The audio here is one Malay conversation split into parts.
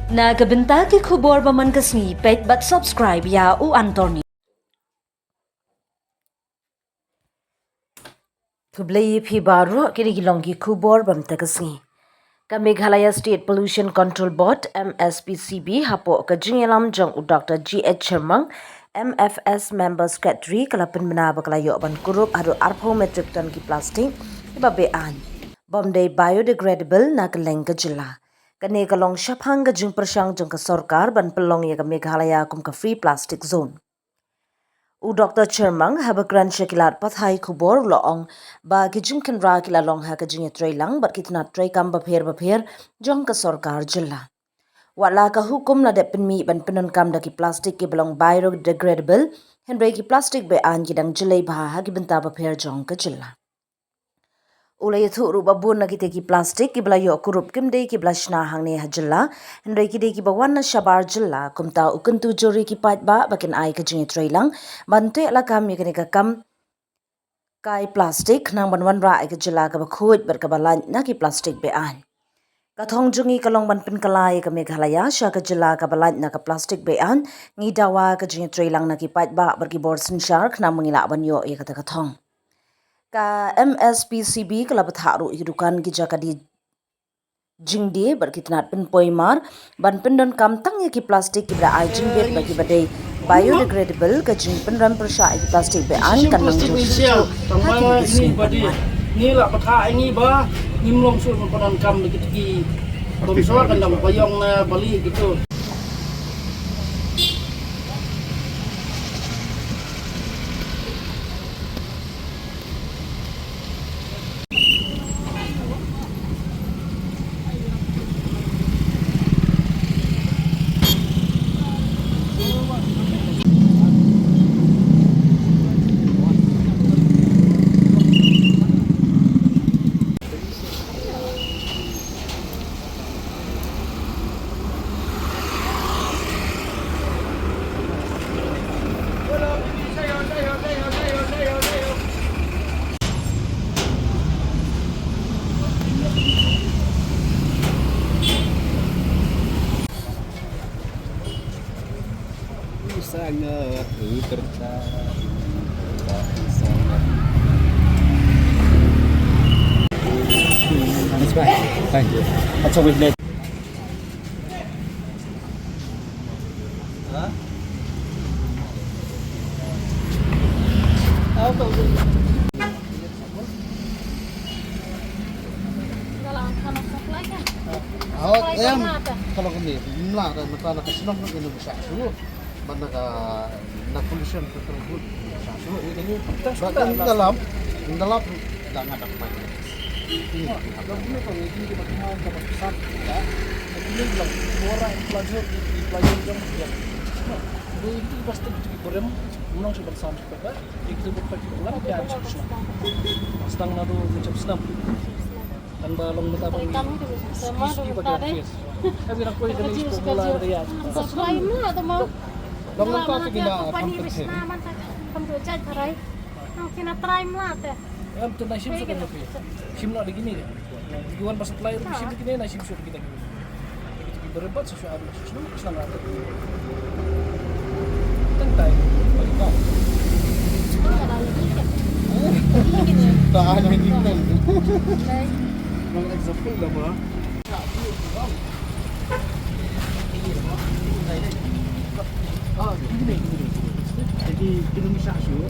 Nagabenta ki khubor ba man kasni pet but subscribe ya u Anthony. Kublai phi baru kiri gilong ki khubor bam takasni. Ka Meghalaya State Pollution Control Board MSPCB hapo ka jingelam jong u Dr. G.H. Sharmang MFS Member Secretary kalapin menaba kalayo ban kurup adu arpo metric ton ki plastic iba bean. Bombay biodegradable na kaleng ka jila. Kane kalong shaphang ka jing persang jong ka sorkar ban pelong ya ka Meghalaya kum ka free plastic zone. U Dr. Sharmang haba kran shakilat pathai khubor loong ba kijing kanra kilalong ha kajing tray lang bat kitna tray kam ba pher jong ka sorkar jilla. Wala ka hukum na depin mi ban pinon kam da ki plastic ki belong biodegradable henry ki plastic be an gidang jilay ba ha ki benta ba pher jong ka jilla. Ulay thu ru babun na kite ki plastic ki bla yo kurup kim dei ki blashna hangne hajilla henry ki dei ki bawan na shabar jilla kumta ukuntu jori ki pat ba bakin ai ka jing tray lang bante ala kam ye ka kam kai plastic nang ban ra ai ka jilla ka ba khut ber ka balan na ki plastic be an kathong jungi kalong ban pin kalai ka Meghalaya sha ka jilla ka balan na ka plastic be an ngi dawa ka jing tray lang na ki pat ba ber ki borsin shark na mangila ban yo ye ka kathong ka MSPCB kala batharu irukan ki jakadi jingdi berkitnat pin poimar ban pindon kam tang ki plastic ki bra ai jingbet bagi badai biodegradable ka jing penram persha ki plastic be an kan nang ju ni badi ni la patha ini ba nimlong sul panan kam dikit ki bomsor kan dam payong na bali gitu. Sangat tertarik. That's right. Thank you. That's always late. Huh? Kalau kami mula dan mata kesenang nak ini besar suruh mana nak pollution tersebut besar suruh ini bahkan dalam tak ada apa. Ini kalau ini kalau ini kita mau dapat besar ya, ini belum orang pelajar jam dia. Ini pasti kita berem, menang sebab sama sebab itu berpakai ulang dia harus senang. Sedang nado macam senang. Dan balong mata pun isi pakai face. Tapi nak kau ini sekolah dia. Subscribe lah teman. Long long kau kita company Krishna man kamu chat harai. Nak kena try lah teh. Am tu nasi suka tapi. Sim nak begini ya. Jual pas player sim begini nasi suka kita gini. Kita berdebat sesuatu senang ada. Tentai. Bagi kau. tak ada yang tinggal. Mang example dah bah. Ini. Jadi Indonesia syu.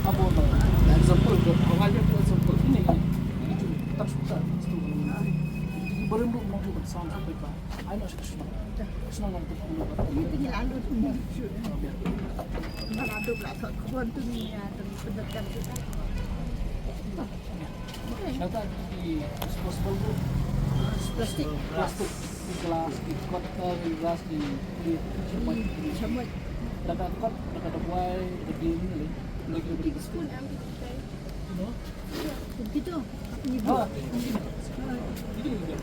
Apa tu? Example tu. Orang aja tu example ini. Tak suka. Jadi berembuk mau buat sama sampai kau. Ayo senang. Senang untuk buat. Ini lalu tu ni. Mana ada belas kawan tu ni ada pendekat kita. Kata di disposable tu plastik, di gelas, di kotak, di gelas, di semua. Dekat kot, dekat buai, dekat ini lagi beri spoon. Begitu. Ini Ini juga.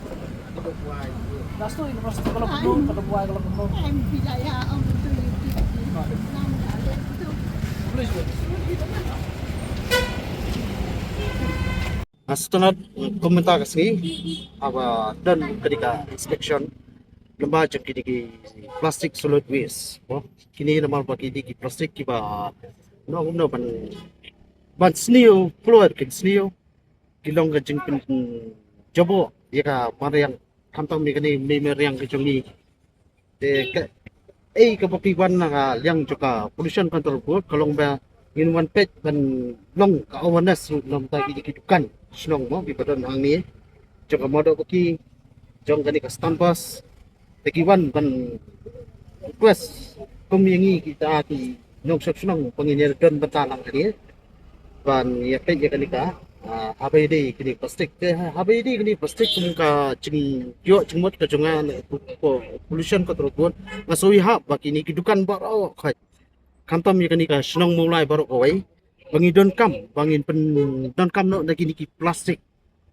Dekat buai. Gelas tu ini plastik kalau penuh, kalau buai kalau penuh. Wilayah orang tu Boleh juga. Setelah komentar kasi dan ketika inspection lembaga kini plastik solid waste kini naman bagi di plastik kiba no ban snio keluar kin snio kilong ka jing pin jabo ya ka mariang kantong mi kani meriang ka jongi ka kapapiwan na ka liang joka pollution control board kalong ba in one pet ban long ka awareness long ta kidukan snong mo bi padon ang ni joka modo ko ki jong kani ka stampas tekiwan ban request kumiyangi kita ki nong snong panginer don batalang kani ban ya pe ya kani ka HBD kini plastik HBD kini plastik kumka jing yo jengmot ka jongan pollution control board ngasoi ha bakini kidukan baro khai kantam ya kani ka snong mulai baro koi bangi don pen don kam no na kini ki plastik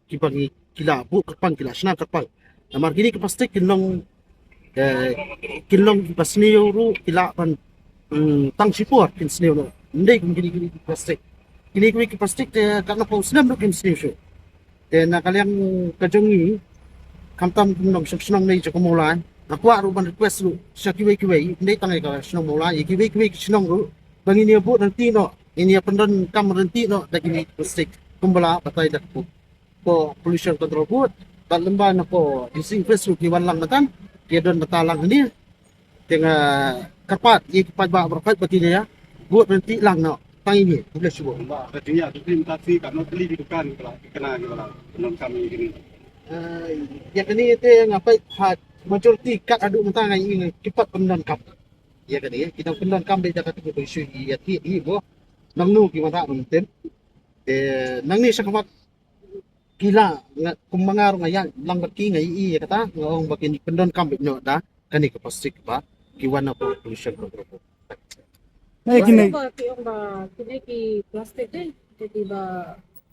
ki bangi kila bu kapang kila sna kapang amar kini ki plastik kinong pasneo ru kila pan tang sipur kin sneo no ndai kini plastik kini ki plastik karena pau senam no kin sneo na kaliang kajongi kantam kinong snong nei jo mulai aku aru ban request ru sa kiwe ndai tangai ka snong mulai kiwe snong ru bangi ni bu nanti no ini pendon kam renti no da kini plastik kumbala batai dak po pollution control board bat lemba na po disinfect ki walang matan dia don batalang ni dengan kapat i kapat ba berkat bati dia buat nanti lang no tang ini boleh subuh Artinya implementasi karena beli di dukan kena belum kami ini. ya kini itu ngapai majority kat adu mentang ini cepat pendon kap ya kini kita pendon kam be jakat ko isu ya ti bo nang nu ki mata mentem nang ni sakamat gila kumangar ngayan lang baki ngai kata ngong baki pendon kam no da kani ka plastik ba kiwana po pollution control. Nah, gini. Ba yung ba kini ki plastic din jadi ba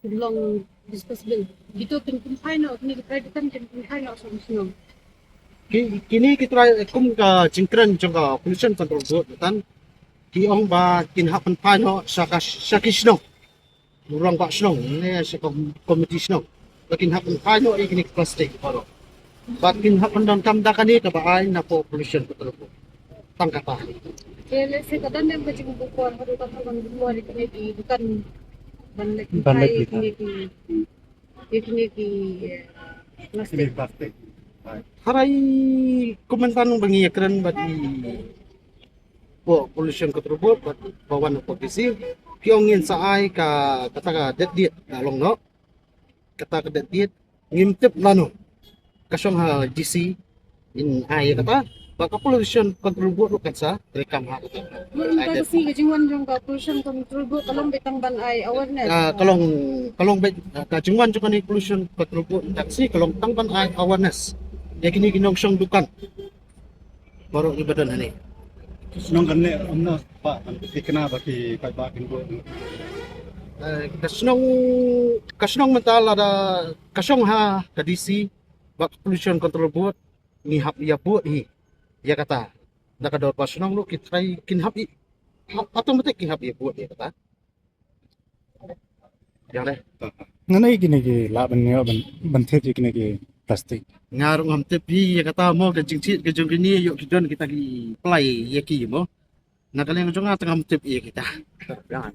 long disposable gitu kan no kini credit kan kan so musno Kini kita kum ka jingkran jong pollution control board tan ki ong ba kinhapan pa no sa kisno murang ba sno ne sa committee sno lakin hapan pa no kini plastic paro bat kinhapan don kam da kani ka baay na po pollution control board tangkata kaya sa kadan yung bajing bukuan haru ka kan bukuan kini di bukan banlek Banlek kini ki Ini plastic plastik. haray komentar nung bangi kran bati po pollution control board bat bawan po kisi kiongin sa ay ka kata ka det dalong no kata ka det ngimtip lano kasyong ha GC in ay kata baka pollution control board kan sa rekam ha yung kasi gajingwan yung ka pollution control board kalong betang ban ay awareness kalong kajungwan juga ni pollution control board taksi kalong tangban ay awareness ya kini ginong siyang dukan baru ibadan hani Senang kan ne amno pak kena bagi kai bakin ko. kasyong mental ada kasyong ha kadisi bak pollution control board ni hap ya buat hi ya kata nakador pa sunong lo kitry kinhap i automatic kinhap ya buat ya kata ya le Nanay gini ki laban niyo bantet gini ki plastik. ngarung am tepi ya kata mo gajing cit gajung kini yuk kidon kita ki play ya ki mo nakaleng jong atang am tepi ya kita jangan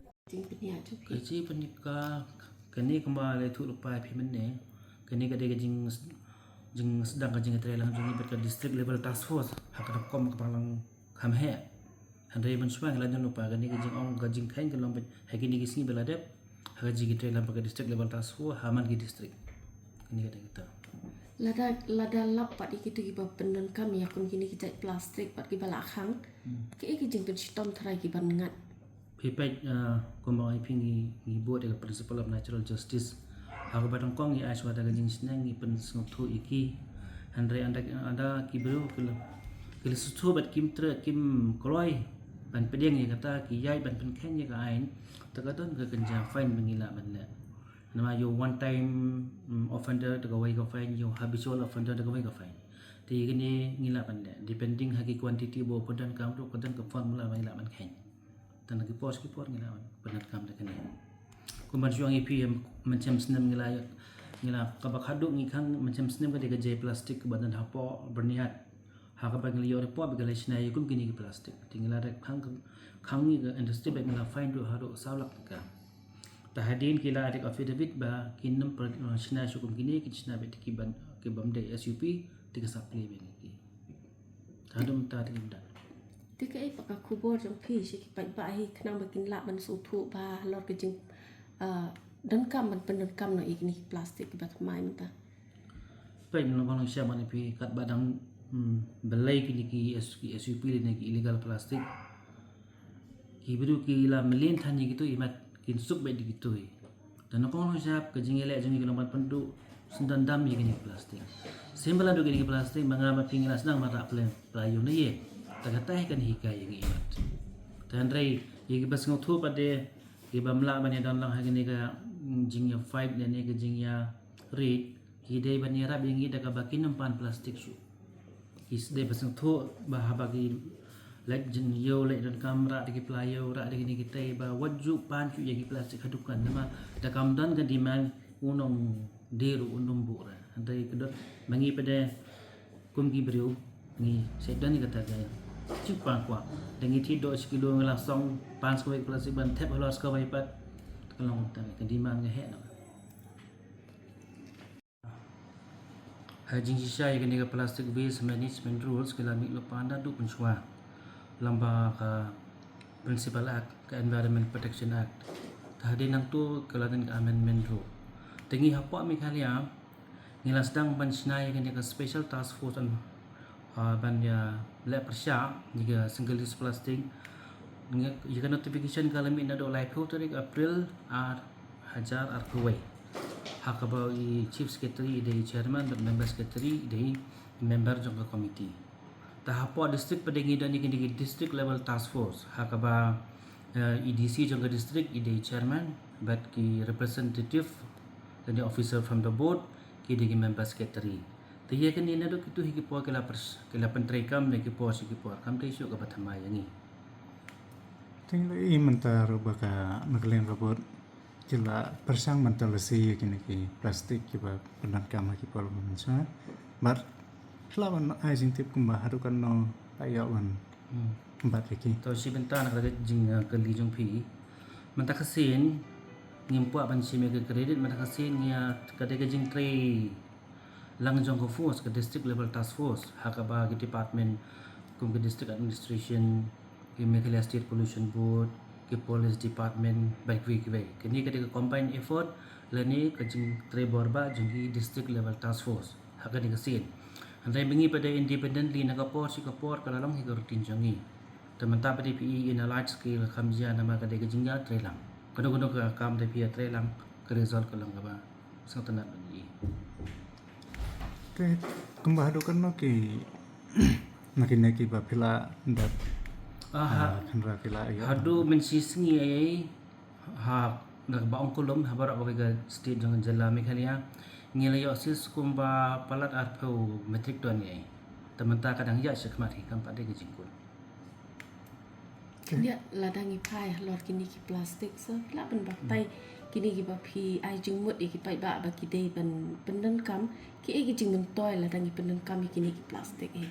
Kaji penika kini kembali tu lupa pimene kini kadai jing sedang kajing terlalu jing berkat district level task force hakap kom kepalang kamhe handai mensuang lanjut lupa kini kajing ong kajing kain kalau hagi ni kisni beladep hagi terlalu berkat district level task force haman ki district kini kadai kita lada lap pat iki tu giba pendon kami akun kini kita plastik pat giba lakhang ke iki jing tu sitom tharai giba ngat Pipet kumbakai pingi buat dengan principle of natural justice. Aku batang kong i aswa daga jing senang i pen sengotu iki. Andre anda kibru kila susu bat kim koloi ban pedeng ya kata ki yai ban pen ken ya kain. Takadon ke kenja fine mengila ban le. Nama you one time offender daga wai ka fine you habitual offender daga wai ka fine. Ti gini ngila ban le depending haki quantity bo podan kam tu kodan ke formula ban ngila ban ken. Dan lagi pos ngelawan penat kam dekan kumban suang ipi macam senam ngila kabak haduk ngikang macam senam ka jai plastik badan hapo berniat hakabag ngila repo bigala sinai kum kini plastik tinggal ada khang ni ke industri bag ngila fine do haro saulak ka tahadin kila adik affidavit ba kinam sinai sukum kini kisna bet kiban ke bamde SUP tiga supply bang ki hadum ta tinda Tika pakai kubur jang pi sih kipai bahi kenang bakin lap man sutu ba lor ke jeng dan kam man pen kam no ikni plastik bat mai mata. Pai no bang sia man pi kat badang belai kini ki SUP ni ki illegal plastik ki biru ki la melin thani gitu imat kin suk bai gitu dan ko no siap ke jeng elek jeng ki nomor pendu sendan dam kini plastik sembalan do kini plastik mangama pingila sedang mata pelayu ni ye tagatay kan hikay yang imat. Tandray yung bas ng tu pade ibamla bani dan lang hagini ka jingya 5 dan ka jingya rate hidey bani rab yung ida ka bakin ng pan plastik su. Isday bas ng tu bahabagi like jingyo like dan kamera digi playo ra digi kita ba waju pan su yung plastik hadukan nama da kamdan kan diman unong deru unong bura. Tandray kedot mangi pade kumgi beriu ni sedan ni kata gaya cipang kuat dengan tidur sekilo langsung pans kau plastik ban tap halos kau ipat kalau kita kediman ke hek nak hajing sisa yang kena plastic waste management rules kalau mik lepas anda tu pensua lamba ke principal act ke environment protection act tadi nang tu kalau dengan amendment rule tengi apa mik halia ngila sedang pensnai kena ke special task force bannya lep persya jika single use plastic jika notification kalau mina do live tarik April hajar kuwai hakabau chief secretary dari chairman dan member secretary dari member jangka komiti tahapo district pedengi dan dikini district level task force hakaba EDC jangka district dari chairman but ki representative dan officer from the board ki dari member secretary Tiya kan ina do kitu hiki po kila pentrai kam ne ki po si ki po kam dai syuk ka batama yangi. Tinggal mentar baka naglen robot jila persang mental si kini ki plastik ki ba penan kam ki po mensa bar lawan ajing tip kumba harukan no ayawan bat ki To si benta nak ada jing kali jong pi menta kasin ngimpu ban si me ke credit menta kasin nya kadai ke jing tray lang jong ko force ke district level task force hakaba ke department kum ke district administration ke Meghalaya State Pollution Board ke police department baik we kini ke combined effort lani ke jing tre borba jing district level task force hakani ke sin andai bengi pada independently nakapor si kapor kalalong hi rutin jangi teman-teman pada PE in a large scale kamjia nama ke jingga tre lang kono ke kam de pia tre lang ke result ke lang ba sang tenat bagi kembah hadukan no ki makin ki ba pila ndat kanra pila ya hadu mensisingi ai nak baong kolom habar ga state jangan jala Meghalaya ngelayo sis kumba palat arpo metrik ton ai teman-teman kadang ya sekmat hikam pada ke jingkul Dia ladangi pai lor kini ki plastik so la ben batai kini ki ba pi ai jing mut ki pai ba ba ki dei ban pendan kam ki e ki jing men toy ladangi pendan kam kini ki plastik e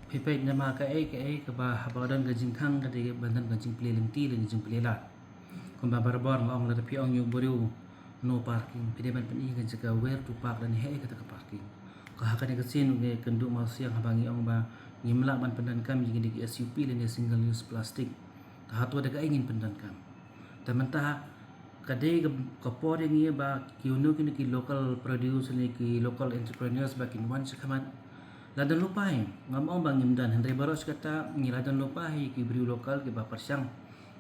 Pipai nama ka ke ba habadan ke jingkang ke de bandan ke jing plelenti le jing plelat kumba barbar ngong la pi ong yu boriu no parking pide ban pen ke jaga where to park dan he ke parking ka hakane ke sin ke kendu ma siang habangi ong ba ngimla ban pendan kam jing di SUP le single use plastic ta hatu de ka ingin pendan kam tamanta kadai kapor yang ia ba kiuno kini ki local produce ni ki local entrepreneurs ba kin wan sekamat ladan lupai ngamong bang imdan Henry Baros kata ngiladan lupai ki beri lokal ki ba persyang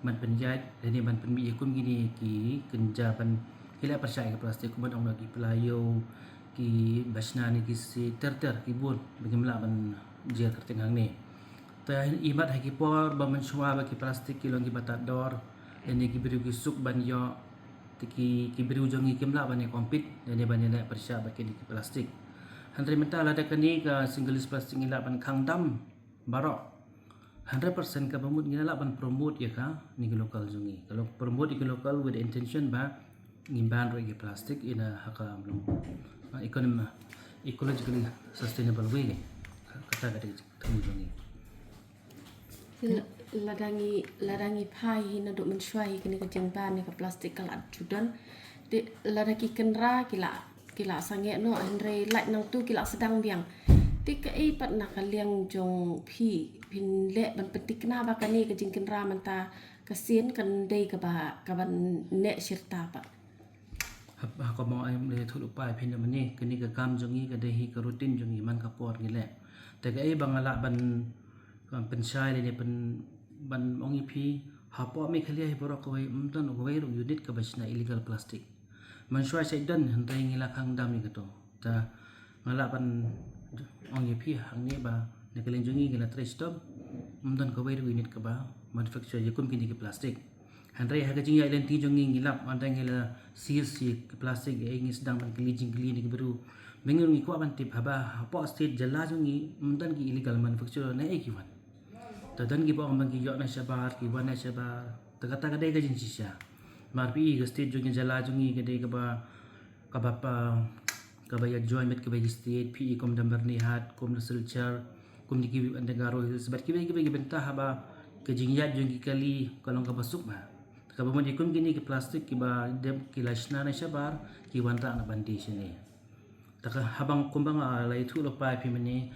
man penjat dan ban penbi ikum gini ki kenjaban hila persyai ke plastik kuban ong lagi pelayo ki basna ni ki si ter ki bun bagaimana ban jer kerteng ni ta imat haki por ba mensua ba ki plastik ki longi batat dor dan ki beri ki suk ban yo ki beri ujung ki mla ban kompit dan ban nak persya ba ki plastik Henry mental ada kini ke single use plastik ila ban khang dam barok 100% ka bamut ngila ban promote ya ka ni local jungi kalau promote ni local with the intention ba ngimban ro plastic in a haka amlong ecologically sustainable way kata kata thum jungi ladangi pai hina duk mensyuai kini ke jengban ni ke plastik kalat judan de ladaki kenra kila sange no andre light nang tu kila sedang biang tik ai pat nak kaliang jong pin le ban petik na ba kani ke jing kenra manta kasien kan dei ka ban ne sirta pa ko mo ay le thulu pai phin mani kini ka kam jungi ka dehi ka rutin jungi man ka por ngile te ka ai bangala ban pensai le ban ongi phi hapo mi khalia hi borok ko umtan wei ru unit ka basna illegal plastic man shwa sai dan handai ngila khang dam ni to ta ngala ban ongi phi hang ni ba ne kalen jungi ngila trace stop umtan ko wei ru unit ka ba manufacture yakum kini ki plastic handai ha ka jingi island ti jungi ngilap andai ngila si plastic e ngi sedang ban klijing kli ni baru mengur ngi ko ban tip haba hapo state jala jungi umtan ki illegal manufacture na e ki wan tadan ki bang bang ki yo na shabar ki wana shabar takata ka dai ka jin sisha marpi ga state jungi jala jungi ka dai ka ba ka ba ya join met ka ba state pi kom dambar ni hat kom na silchar kom ni ki andagaro sebat ki ba bentah haba ke jingyat jungi kali kalong ka basuk ba ka ba mo di kom kini ki plastic ki ba dem ki lashna na shabar ki wanta na bandi sini taka habang kumbang alai thu lo pa pi mani